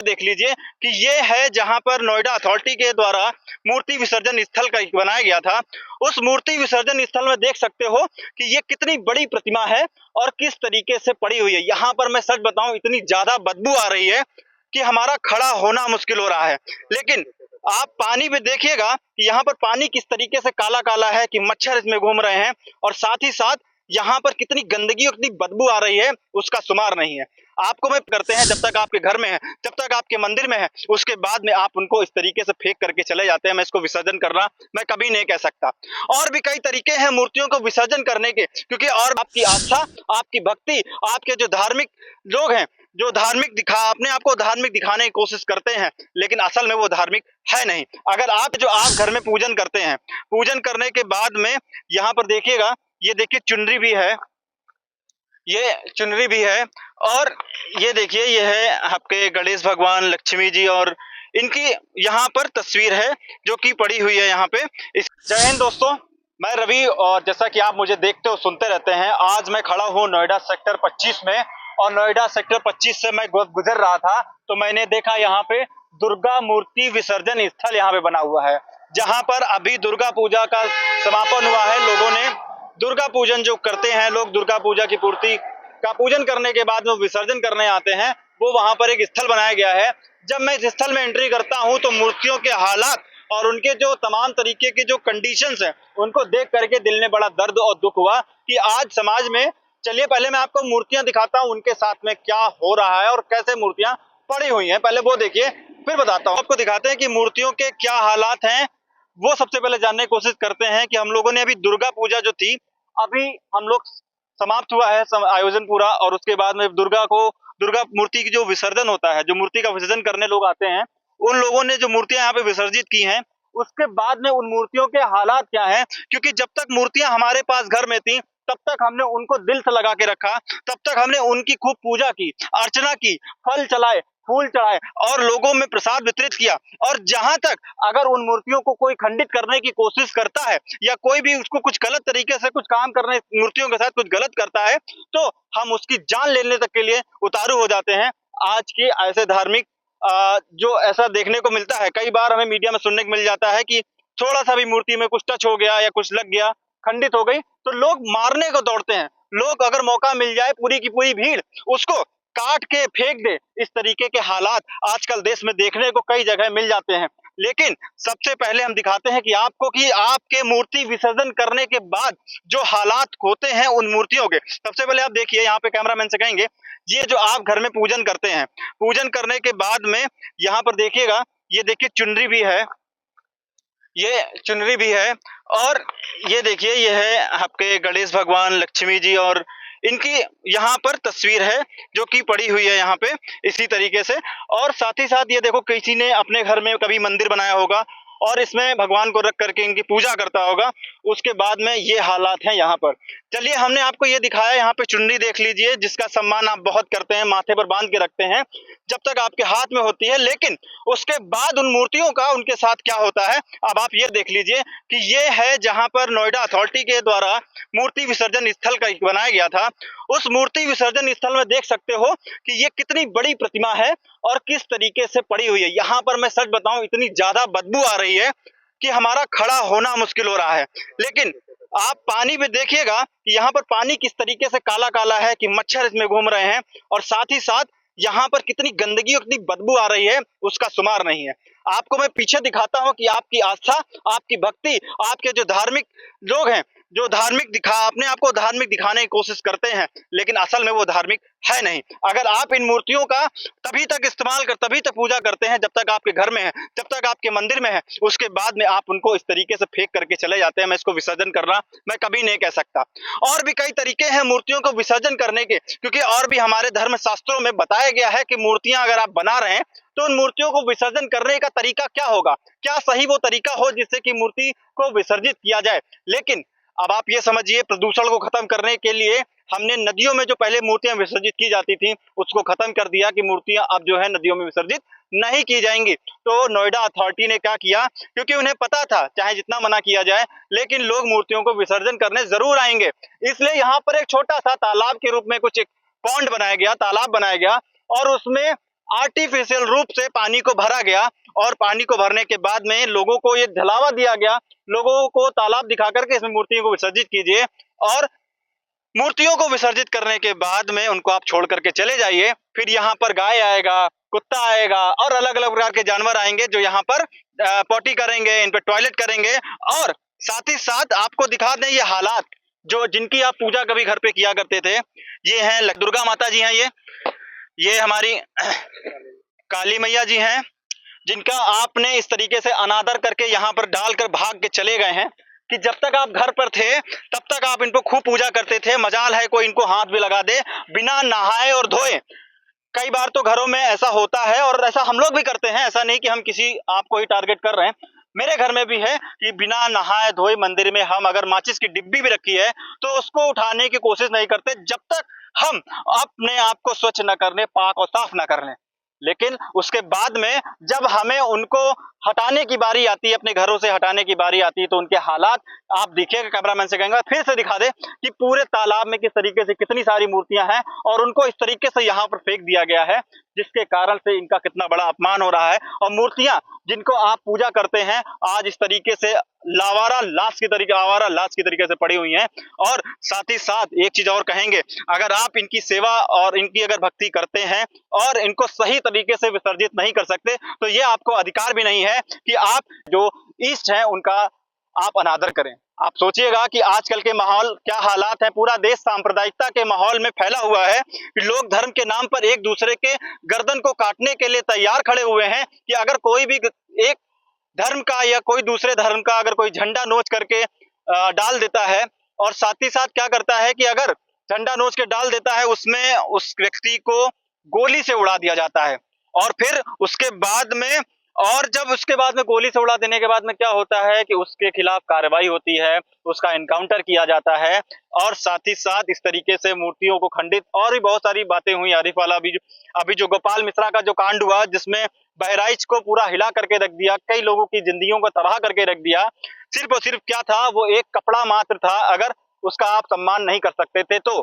देख लीजिए कि ये है जहां पर नोएडा अथॉरिटी के द्वारा मूर्ति विसर्जन स्थल का बनाया गया था। उस मूर्ति विसर्जन स्थल में देख सकते हो कि ये कितनी बड़ी प्रतिमा है और किस तरीके से पड़ी हुई है। यहाँ पर मैं सच बताऊं, इतनी ज्यादा बदबू आ रही है कि हमारा खड़ा होना मुश्किल हो रहा है। लेकिन आप पानी में देखिएगा कि यहाँ पर पानी किस तरीके से काला काला है कि मच्छर इसमें घूम रहे हैं, और साथ ही साथ यहाँ पर कितनी गंदगी और कितनी बदबू आ रही है उसका शुमार नहीं है। आपको मैं करते हैं, जब तक आपके घर में है, जब तक आपके मंदिर में है, उसके बाद में आप उनको इस तरीके से फेंक करके चले जाते हैं। मैं इसको विसर्जन करना मैं कभी नहीं कह सकता। और भी कई तरीके हैं मूर्तियों को विसर्जन करने के, क्योंकि और आपकी आस्था, आपकी भक्ति, आपके जो धार्मिक लोग हैं, जो धार्मिक अपने आप को धार्मिक दिखाने की कोशिश करते हैं, लेकिन असल में वो धार्मिक है नहीं। अगर आप घर में पूजन करते हैं, पूजन करने के बाद में यहाँ पर देखिएगा, ये देखिए चुनरी भी है, ये चुनरी भी है, और ये देखिए ये है आपके गणेश भगवान, लक्ष्मी जी, और इनकी यहाँ पर तस्वीर है जो कि पड़ी हुई है यहाँ पे। जय हिंद दोस्तों, मैं रवि, और जैसा कि आप मुझे देखते हो सुनते रहते हैं, आज मैं खड़ा हूँ नोएडा सेक्टर 25 में। और नोएडा सेक्टर 25 से मैं गुजर रहा था तो मैंने देखा यहाँ पे दुर्गा मूर्ति विसर्जन स्थल यहाँ पे बना हुआ है, जहाँ पर अभी दुर्गा पूजा का समापन हुआ है। लोगों ने दुर्गा पूजन जो करते हैं लोग, दुर्गा पूजा की पूर्ति का पूजन करने के बाद वो विसर्जन करने आते हैं, वो वहां पर एक स्थल बनाया गया है। जब मैं इस स्थल में एंट्री करता हूं तो मूर्तियों के हालात और उनके जो तमाम तरीके के जो कंडीशंस हैं, उनको देख करके दिल में बड़ा दर्द और दुख हुआ कि आज समाज में, चलिए पहले मैं आपको मूर्तियां दिखाता हूं, उनके साथ में क्या हो रहा है और कैसे मूर्तियां पड़ी हुई हैं, पहले वो देखिए, फिर बताता हूं। आपको दिखाते हैं कि मूर्तियों के क्या हालात हैं, वो सबसे पहले जानने की कोशिश करते हैं। कि हम लोगों ने अभी दुर्गा पूजा जो थी, अभी हम लोग समाप्त हुआ है आयोजन पूरा, और उसके बाद में दुर्गा मूर्ति की जो विसर्जन होता है, जो मूर्ति का विसर्जन करने लोग आते हैं, उन लोगों ने जो मूर्तियां यहाँ पे विसर्जित की हैं, उसके बाद में उन मूर्तियों के हालात क्या हैं। क्योंकि जब तक मूर्तियां हमारे पास घर में थी, तब तक हमने उनको दिल से लगा के रखा, तब तक हमने उनकी खूब पूजा की, अर्चना की, फल चलाए, फूल चढ़ाए और लोगों में प्रसाद वितरित किया। और जहां तक अगर उन मूर्तियों को कोई खंडित करने की कोशिश करता है, या कोई भी उसको कुछ गलत तरीके से कुछ काम करने, मूर्तियों के साथ कुछ गलत करता है, तो हम उसकी जान लेने तक के लिए उतारू हो जाते हैं। आज के ऐसे धार्मिक जो ऐसा देखने को मिलता है, कई बार हमें मीडिया में सुनने को मिल जाता है कि थोड़ा सा भी मूर्ति में कुछ टच हो गया या कुछ लग गया, खंडित हो गई, तो लोग मारने को दौड़ते हैं। लोग अगर मौका मिल जाए, पूरी की पूरी भीड़ उसको काट के फेंक दे। इस तरीके के हालात आजकल देश में देखने को कई जगह मिल जाते हैं। लेकिन सबसे पहले हम दिखाते हैं कि आपको, कि आपके मूर्ति विसर्जन करने के बाद जो हालात होते हैं उन मूर्तियों के। सबसे पहले आप देखिए, यहाँ पे कैमरामैन से कहेंगे, ये जो आप घर में पूजन करते हैं, पूजन करने के बाद में यहाँ पर देखिएगा, ये देखिए चुनरी भी है, ये चुनरी भी है, और ये देखिए ये है आपके गणेश भगवान, लक्ष्मी जी, और इनकी यहाँ पर तस्वीर है जो कि पड़ी हुई है यहाँ पे इसी तरीके से। और साथ ही साथ ये देखो, किसी ने अपने घर में कभी मंदिर बनाया होगा और इसमें भगवान को रख करके इनकी पूजा करता होगा, उसके बाद में ये हालात हैं यहाँ पर। चलिए, हमने आपको ये दिखाया, यहाँ पे चुनरी देख लीजिए, जिसका सम्मान आप बहुत करते हैं, माथे पर बांध के रखते हैं जब तक आपके हाथ में होती है। लेकिन उसके बाद उन मूर्तियों का उनके साथ क्या होता है, अब आप ये देख लीजिए कि ये है जहां पर नोएडा अथॉरिटी के द्वारा मूर्ति विसर्जन स्थल का बनाया गया था। उस मूर्ति विसर्जन स्थल में देख सकते हो कि ये कितनी बड़ी प्रतिमा है और किस तरीके से पड़ी हुई है। यहाँ पर मैं सच बताऊं, इतनी ज्यादा बदबू आ रही है कि हमारा खड़ा होना मुश्किल हो रहा है। लेकिन आप पानी में देखिएगा कि यहाँ पर पानी किस तरीके से काला काला है कि मच्छर इसमें घूम रहे हैं, और साथ ही साथ यहाँ पर कितनी गंदगी और कितनी बदबू आ रही है उसका शुमार नहीं है। आपको मैं पीछे दिखाता हूँ कि आपकी आस्था, आपकी भक्ति, आपके जो धार्मिक लोग हैं, जो अपने आप को धार्मिक दिखाने की कोशिश करते हैं, लेकिन असल में वो धार्मिक है नहीं। अगर आप इन मूर्तियों का तभी तक पूजा करते हैं जब तक आपके घर में है, जब तक आपके मंदिर में है, उसके बाद में आप उनको इस तरीके से फेंक करके चले जाते हैं। मैं इसको विसर्जन करना मैं कभी नहीं कह सकता। और भी कई तरीके हैं मूर्तियों को विसर्जन करने के, क्योंकि और भी हमारे धर्म शास्त्रों में बताया गया है कि मूर्तियां अगर आप बना रहे हैं तो उन मूर्तियों को विसर्जन करने का तरीका क्या होगा, क्या सही वो तरीका हो जिससे कि मूर्ति को विसर्जित किया जाए। लेकिन अब आप ये समझिए, प्रदूषण को खत्म करने के लिए हमने नदियों में जो पहले मूर्तियां विसर्जित की जाती थी उसको खत्म कर दिया कि मूर्तियां अब जो है नदियों में विसर्जित नहीं की जाएंगी। तो नोएडा अथॉरिटी ने क्या किया, क्योंकि उन्हें पता था चाहे जितना मना किया जाए लेकिन लोग मूर्तियों को विसर्जन करने जरूर आएंगे, इसलिए यहाँ पर एक छोटा सा तालाब के रूप में कुछ एक पॉन्ड बनाया गया, तालाब बनाया गया, और उसमें आर्टिफिशियल रूप से पानी को भरा गया और पानी को भरने के बाद में लोगों को ये झलावा दिया गया, लोगों को तालाब दिखा करके इसमें मूर्तियों को विसर्जित कीजिए और मूर्तियों को विसर्जित करने के बाद में उनको आप छोड़ करके चले जाइए। फिर यहाँ पर गाय आएगा, कुत्ता आएगा और अलग अलग प्रकार के जानवर आएंगे जो यहाँ पर पॉटी करेंगे, इन पे टॉयलेट करेंगे। और साथ ही साथ आपको दिखा दें ये हालात जो जिनकी आप पूजा कभी घर पे किया करते थे। ये हैं दुर्गा माता जी हैं, ये हमारी काली मैया जी हैं, जिनका आपने इस तरीके से अनादर करके यहाँ पर डालकर भाग के चले गए हैं कि जब तक आप घर पर थे तब तक आप इनको खूब पूजा करते थे। मजाल है कोई इनको हाथ भी लगा दे बिना नहाए और धोए। कई बार तो घरों में ऐसा होता है और ऐसा हम लोग भी करते हैं, ऐसा नहीं कि हम किसी आपको ही टारगेट कर रहे हैं। मेरे घर में भी है कि बिना नहाए धोए मंदिर में हम अगर माचिस की डिब्बी भी रखी है तो उसको उठाने की कोशिश नहीं करते जब तक हम अपने आप को स्वच्छ न कर लें, पाक और साफ न कर लें। लेकिन उसके बाद में जब हमें उनको हटाने की बारी आती है, अपने घरों से हटाने की बारी आती है, तो उनके हालात आप देखिएगा। कैमरामैन से कहेंगे फिर से दिखा दे कि पूरे तालाब में किस तरीके से कितनी सारी मूर्तियां हैं और उनको इस तरीके से यहाँ पर फेंक दिया गया है, जिसके कारण से इनका कितना बड़ा अपमान हो रहा है। और मूर्तियां जिनको आप पूजा करते हैं आज इस तरीके से आवारा लाश की तरीके से पड़ी हुई हैं। और साथ ही साथ एक चीज और कहेंगे, अगर आप इनकी सेवा और इनकी अगर भक्ति करते हैं और इनको सही तरीके से विसर्जित नहीं कर सकते तो ये आपको अधिकार भी नहीं है कि आप जो ईस्ट हैं उनका आप अनादर करें। आप सोचिएगा कि आजकल के माहौल क्या हालात है, पूरा देश सांप्रदायिकता के माहौल में फैला हुआ है कि लोग धर्म के नाम पर एक दूसरे के गर्दन को काटने के लिए तैयार खड़े हुए हैं कि अगर कोई भी एक धर्म का या कोई दूसरे धर्म का अगर कोई झंडा नोच करके डाल देता है और साथ ही साथ क्या करता है कि अगर झंडा नोच के डाल देता है उसमें उस व्यक्ति को गोली से उड़ा दिया जाता है। और फिर उसके बाद में जब उसके बाद में गोली से उड़ा देने के बाद में क्या होता है कि उसके खिलाफ कार्रवाई होती है, उसका एनकाउंटर किया जाता है। और साथ ही साथ इस तरीके से मूर्तियों को खंडित और भी बहुत सारी बातें हुई। आरिफ वाला अभी जो गोपाल मिश्रा का जो कांड हुआ जिसमें बहराइच को पूरा हिला करके रख दिया, कई लोगों की जिंदगियों को तबाह करके रख दिया, सिर्फ और सिर्फ क्या था, वो एक कपड़ा मात्र था। अगर उसका आप सम्मान नहीं कर सकते थे तो,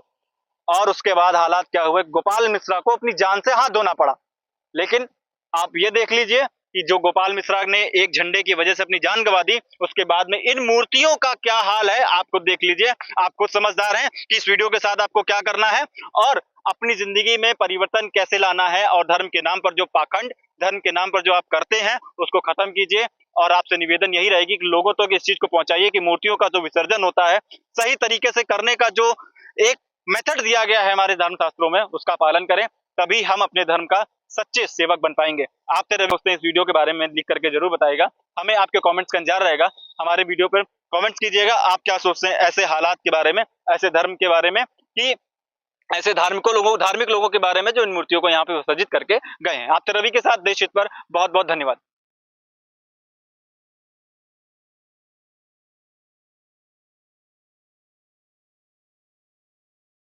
और उसके बाद हालात क्या हुए, गोपाल मिश्रा को अपनी जान से हाथ धोना पड़ा। लेकिन आप ये देख लीजिए कि जो गोपाल मिश्रा ने एक झंडे की वजह से अपनी जान गंवा दी, उसके बाद में इन मूर्तियों का क्या हाल है आप खुद देख लीजिए। आप खुद समझदार हैं कि इस वीडियो के साथ आपको क्या करना है और अपनी जिंदगी में परिवर्तन कैसे लाना है। और धर्म के नाम पर जो पाखंड, धर्म के नाम पर जो आप करते हैं उसको खत्म कीजिए। और आपसे निवेदन यही रहेगी कि लोगों तक इस चीज को पहुंचाइए कि मूर्तियों का जो विसर्जन होता है सही तरीके से करने का जो एक मेथड दिया गया है हमारे धर्म शास्त्रों में उसका पालन करें, तभी हम अपने धर्म का सच्चे सेवक बन पाएंगे। आपसे दोस्तों इस वीडियो के बारे में लिख करके जरूर बताइएगा, हमें आपके कमेंट्स का इंतजार रहेगा। हमारे वीडियो पर कमेंट्स कीजिएगा, आप क्या सोचते हैं ऐसे हालात के बारे में, ऐसे धर्म के बारे में, कि ऐसे धार्मिक लोगों के बारे में जो इन मूर्तियों को यहाँ पे विसर्जित करके गए हैं। आपसे रवि के साथ देश हित पर बहुत बहुत धन्यवाद।